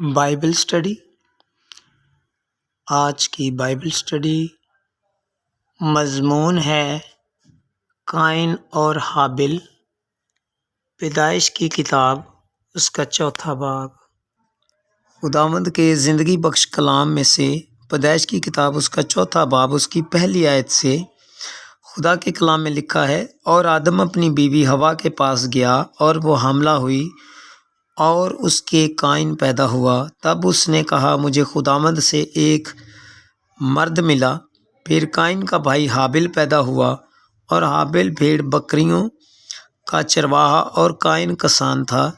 Bible study. آج کی Bible study مضمون ہے قائن اور ہابیل، پیدائش کی کتاب، اس کا چوتھا باب۔ خداوند کے زندگی بخش کلام میں سے پیدائش کی کتاب اس کا چوتھا باب، اس کی پہلی آیت سے خدا کے کلام میں لکھا ہے، اور آدم اپنی بیوی ہوا کے پاس گیا اور وہ حاملہ ہوئی اور اس کے قائن پیدا ہوا۔ تب اس نے کہا، مجھے خداوند سے ایک مرد ملا۔ پھر قائن کا بھائی ہابیل پیدا ہوا، اور ہابیل بھیڑ بکریوں کا چرواہا اور قائن کسان تھا۔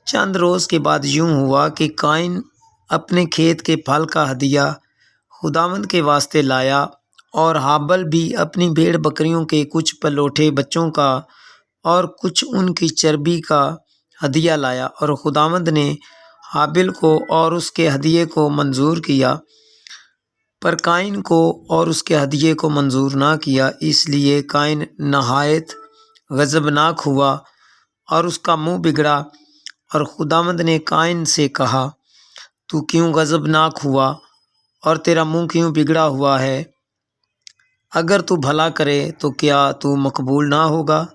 چند روز کے بعد یوں ہوا کہ قائن اپنے کھیت کے پھل کا ہدیہ خداوند کے واسطے لایا، اور ہابیل بھی اپنی بھیڑ بکریوں کے کچھ پلوٹھے بچوں کا اور کچھ ان کی چربی کا ہدیہ لایا، اور خداوند نے ہابیل کو اور اس کے ہدیے کو منظور کیا، پر قائن کو اور اس کے ہدیے کو منظور نہ کیا۔ اس لیے قائن نہایت غضبناک ہوا اور اس کا منہ بگڑا، اور خداوند نے قائن سے کہا، تو کیوں غضبناک ہوا اور تیرا منہ کیوں بگڑا ہوا ہے؟ اگر تو بھلا کرے تو کیا تو مقبول نہ ہوگا؟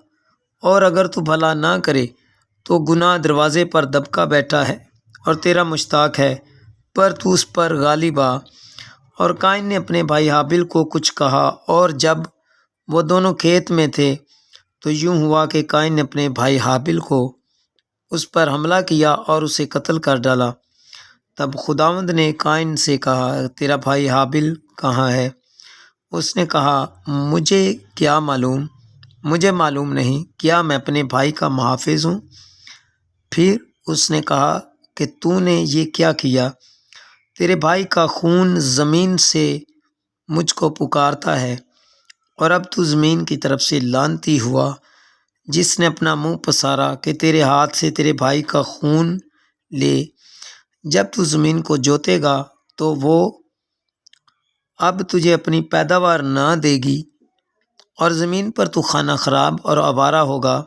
اور اگر تو بھلا نہ کرے تو گناہ دروازے پر دبکا بیٹھا ہے اور تیرا مشتاق ہے، پر تو اس پر غالب آ۔ اور قائن نے اپنے بھائی ہابیل کو کچھ کہا، اور جب وہ دونوں کھیت میں تھے تو یوں ہوا کہ قائن نے اپنے بھائی ہابیل کو اس پر حملہ کیا اور اسے قتل کر ڈالا۔ تب خداوند نے قائن سے کہا، تیرا بھائی ہابیل کہاں ہے؟ اس نے کہا، مجھے معلوم نہیں، کیا میں اپنے بھائی کا محافظ ہوں؟ پھر اس نے کہا کہ تو نے یہ کیا کیا؟ تیرے بھائی کا خون زمین سے مجھ کو پکارتا ہے، اور اب تو زمین کی طرف سے لعنتی ہوا، جس نے اپنا منہ پسارا کہ تیرے ہاتھ سے تیرے بھائی کا خون لے۔ جب تو زمین کو جوتے گا تو وہ اب تجھے اپنی پیداوار نہ دے گی، اور زمین پر تو خانہ خراب اور آوارہ ہوگا۔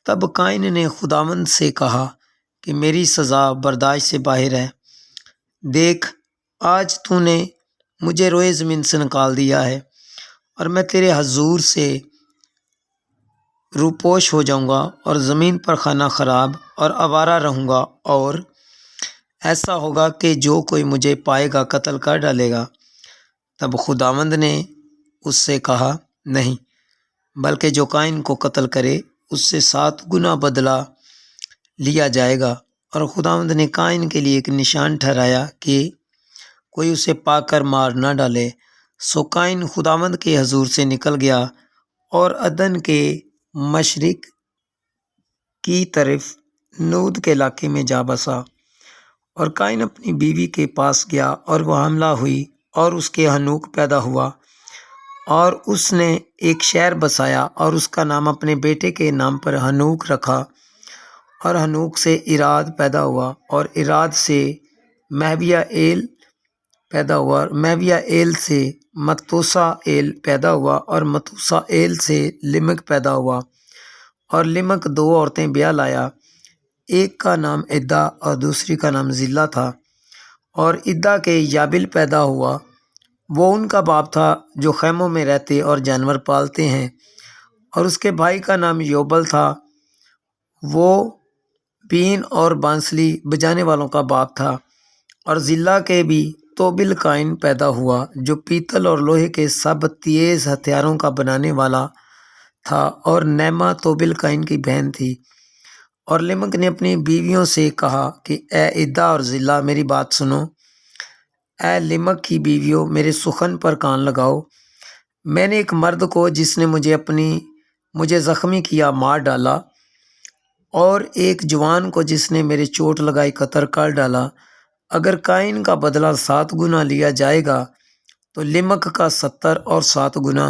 تب قائن نے خداوند سے کہا کہ میری سزا برداشت سے باہر ہے۔ دیکھ، آج تو نے مجھے روئے زمین سے نکال دیا ہے، اور میں تیرے حضور سے روپوش ہو جاؤں گا، اور زمین پر خانہ خراب اور آوارہ رہوں گا، اور ایسا ہوگا کہ جو کوئی مجھے پائے گا قتل کر ڈالے گا۔ تب خداوند نے اس سے کہا، نہیں، بلکہ جو قائن کو قتل کرے اس سے 7 گنا بدلہ لیا جائے گا۔ اور خداوند نے قائن کے لیے ایک نشان ٹھہرایا کہ کوئی اسے پا کر مار نہ ڈالے۔ سو قائن خداوند کے حضور سے نکل گیا اور عدن کے مشرق کی طرف نود کے علاقے میں جا بسا۔ اور قائن اپنی بیوی کے پاس گیا، اور وہ حاملہ ہوئی اور اس کے ہنوک پیدا ہوا، اور اس نے ایک شہر بسایا اور اس کا نام اپنے بیٹے کے نام پر ہنوک رکھا۔ اور ہنوک سے اراد پیدا ہوا، اور اراد سے مہویائیل پیدا ہوا، اور مہویائیل سے متوسائیل پیدا ہوا، اور متوسائیل سے لمک پیدا ہوا۔ اور لمک 2 عورتیں بیاہ لایا، ایک کا نام عدہ اور دوسری کا نام زلہ تھا۔ اور عدہ کے یابل پیدا ہوا، وہ ان کا باپ تھا جو خیموں میں رہتے اور جانور پالتے ہیں۔ اور اس کے بھائی کا نام یوبل تھا، وہ بین اور بانسلی بجانے والوں کا باپ تھا۔ اور زلہ کے بھی توبل قائن پیدا ہوا، جو پیتل اور لوہے کے سب تیز ہتھیاروں کا بنانے والا تھا، اور نیما توبل قائن کی بہن تھی۔ اور لمک نے اپنی بیویوں سے کہا کہ اے عدہ اور زلہ، میری بات سنو۔ اے لمک کی بیویوں، میرے سخن پر کان لگاؤ۔ میں نے ایک مرد کو جس نے مجھے زخمی کیا مار ڈالا، اور ایک جوان کو جس نے میرے چوٹ لگائی قتل کر ڈالا۔ اگر قائن کا بدلہ 7 گنا لیا جائے گا تو لمک کا 70 اور 7 گنا۔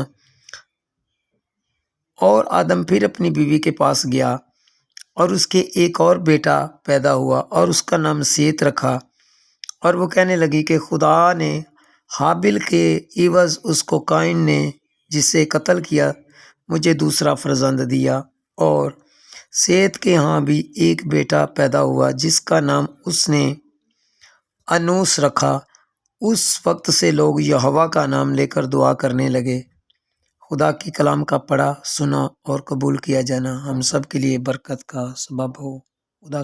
اور آدم پھر اپنی بیوی کے پاس گیا، اور اس کے ایک اور بیٹا پیدا ہوا، اور اس کا نام سیت رکھا۔ اور وہ کہنے لگی کہ خدا نے ہابیل کے عوض اس کو قائن نے جسے قتل کیا مجھے دوسرا فرزند دیا۔ اور سیت کے ہاں بھی ایک بیٹا پیدا ہوا، جس کا نام اس نے انوس رکھا، اس وقت سے لوگ یہوہ کا نام لے کر دعا کرنے لگے۔ خدا کی کلام کا پڑھا، سنا اور قبول کیا جانا ہم سب کے لیے برکت کا سبب ہو۔ خدا